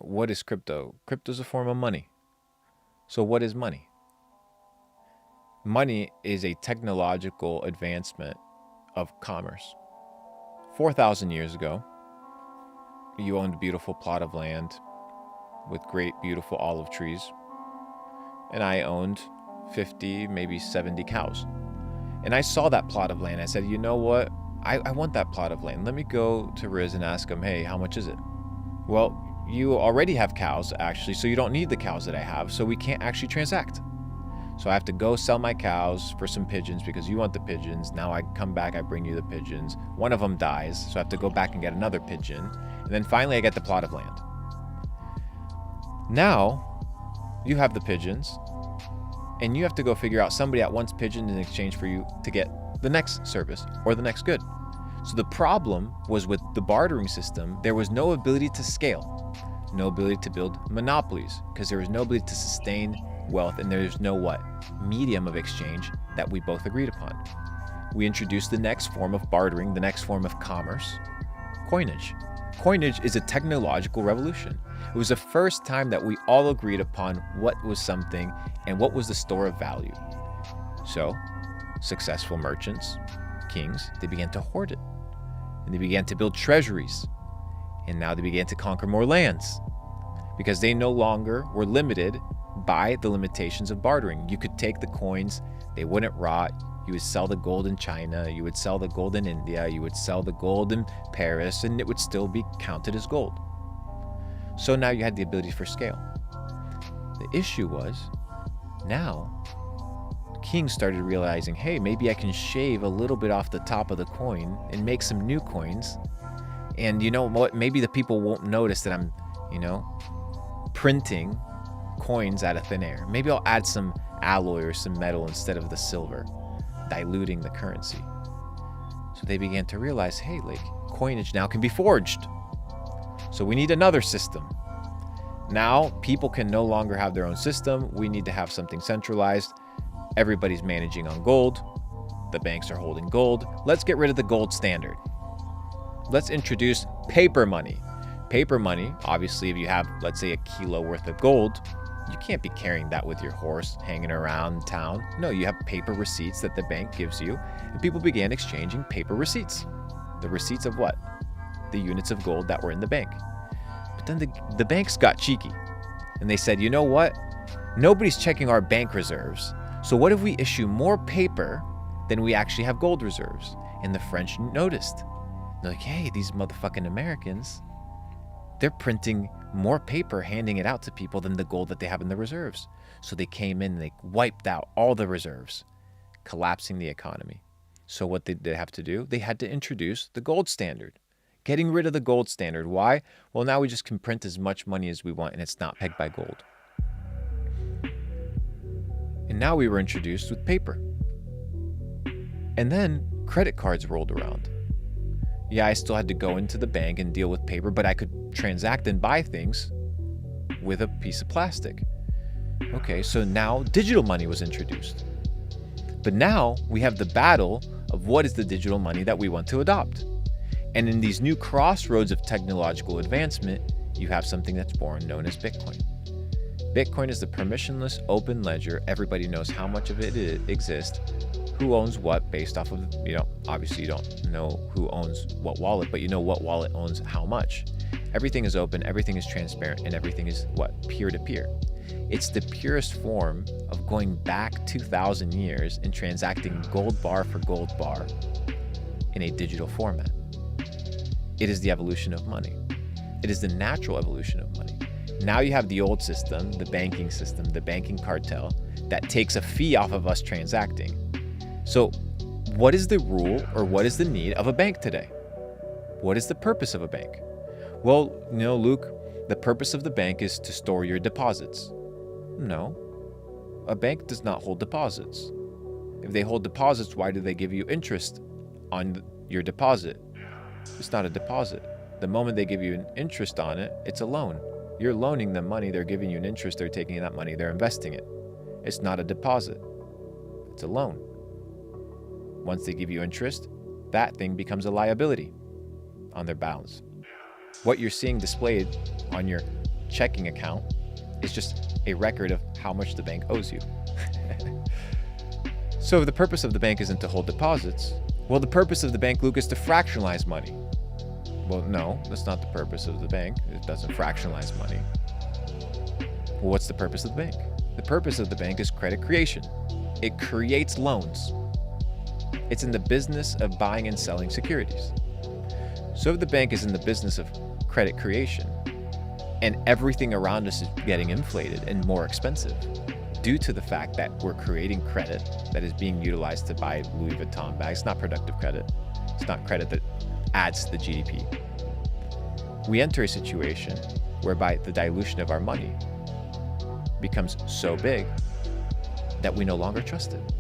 What is crypto? Crypto is a form of money. So what is money? Money is a technological advancement of commerce. 4,000 years ago, you owned a beautiful plot of land with great, beautiful olive trees, and I owned 50, maybe 70 cows. And I saw that plot of land. I said, you know what? I want that plot of land. Let me go to Riz and ask him, hey, how much is it? Well, you already have cows, actually, so you don't need the cows that I have, so we can't actually transact. So I have to go sell my cows for some pigeons because you want the pigeons. Now I come back, I bring you the pigeons. One of them dies, so I have to go back and get another pigeon. And then finally I get the plot of land. Now you have the pigeons, and you have to go figure out somebody that wants pigeons in exchange for you to get the next service or the next good. So the problem was with the bartering system, there was no ability to scale, no ability to build monopolies, because there was no ability to sustain wealth, and there's no what? Medium of exchange that we both agreed upon. We introduced the next form of bartering, the next form of commerce, coinage. Coinage is a technological revolution. It was the first time that we all agreed upon what was something and what was the store of value. So, successful merchants, kings, they began to hoard it. And they began to build treasuries. And now they began to conquer more lands because they no longer were limited by the limitations of bartering. You could take the coins, they wouldn't rot. You would sell the gold in China, you would sell the gold in India, you would sell the gold in Paris, and it would still be counted as gold. So now you had the ability for scale. The issue was, now kings started realizing, hey, maybe I can shave a little bit off the top of the coin and make some new coins. And you know what? Maybe the people won't notice that I'm, printing coins out of thin air. Maybe I'll add some alloy or some metal instead of the silver, diluting the currency. So they began to realize, hey, like coinage now can be forged. So we need another system. Now people can no longer have their own system. We need to have something centralized. Everybody's managing on gold. The banks are holding gold. Let's get rid of the gold standard. Let's introduce paper money. Paper money, obviously, if you have, let's say, a kilo worth of gold, you can't be carrying that with your horse hanging around town. No, you have paper receipts that the bank gives you, and people began exchanging paper receipts. The receipts of what? The units of gold that were in the bank. But then the banks got cheeky, and they said, you know what? Nobody's checking our bank reserves, so what if we issue more paper than we actually have gold reserves? And the French noticed. They're like, hey, these motherfucking Americans, they're printing more paper, handing it out to people than the gold that they have in the reserves. So they came in and they wiped out all the reserves, collapsing the economy. So what did they have to do? They had to introduce the gold standard, getting rid of the gold standard. Why? Well, now we just can print as much money as we want and it's not pegged by gold. And now we were introduced with paper. And then credit cards rolled around. Yeah, I still had to go into the bank and deal with paper, but I could transact and buy things with a piece of plastic. Okay, so now digital money was introduced. But now we have the battle of what is the digital money that we want to adopt. And in these new crossroads of technological advancement, you have something that's born known as Bitcoin. Bitcoin is the permissionless open ledger. Everybody knows how much of it exists, who owns what based off of, obviously you don't know who owns what wallet, but you know what wallet owns how much. Everything is open, everything is transparent, and everything is what? Peer-to-peer. It's the purest form of going back 2,000 years and transacting gold bar for gold bar in a digital format. It is the evolution of money. It is the natural evolution of money. Now you have the old system, the banking system, the banking cartel that takes a fee off of us transacting. So what is the rule or what is the need of a bank today? What is the purpose of a bank? Well, Luke, the purpose of the bank is to store your deposits. No, a bank does not hold deposits. If they hold deposits, why do they give you interest on your deposit? It's not a deposit. The moment they give you an interest on it, it's a loan. You're loaning them money, they're giving you an interest, they're taking that money, they're investing it. It's not a deposit. It's a loan. Once they give you interest, that thing becomes a liability on their balance. What you're seeing displayed on your checking account is just a record of how much the bank owes you. So if the purpose of the bank isn't to hold deposits, well, the purpose of the bank, Luke, is to fractionalize money. Well, no, that's not the purpose of the bank. It doesn't fractionalize money. Well, what's the purpose of the bank? The purpose of the bank is credit creation. It creates loans. It's in the business of buying and selling securities. So if the bank is in the business of credit creation, and everything around us is getting inflated and more expensive due to the fact that we're creating credit that is being utilized to buy Louis Vuitton bags, it's not productive credit. It's not credit that adds to the GDP. We enter a situation whereby the dilution of our money becomes so big that we no longer trust it.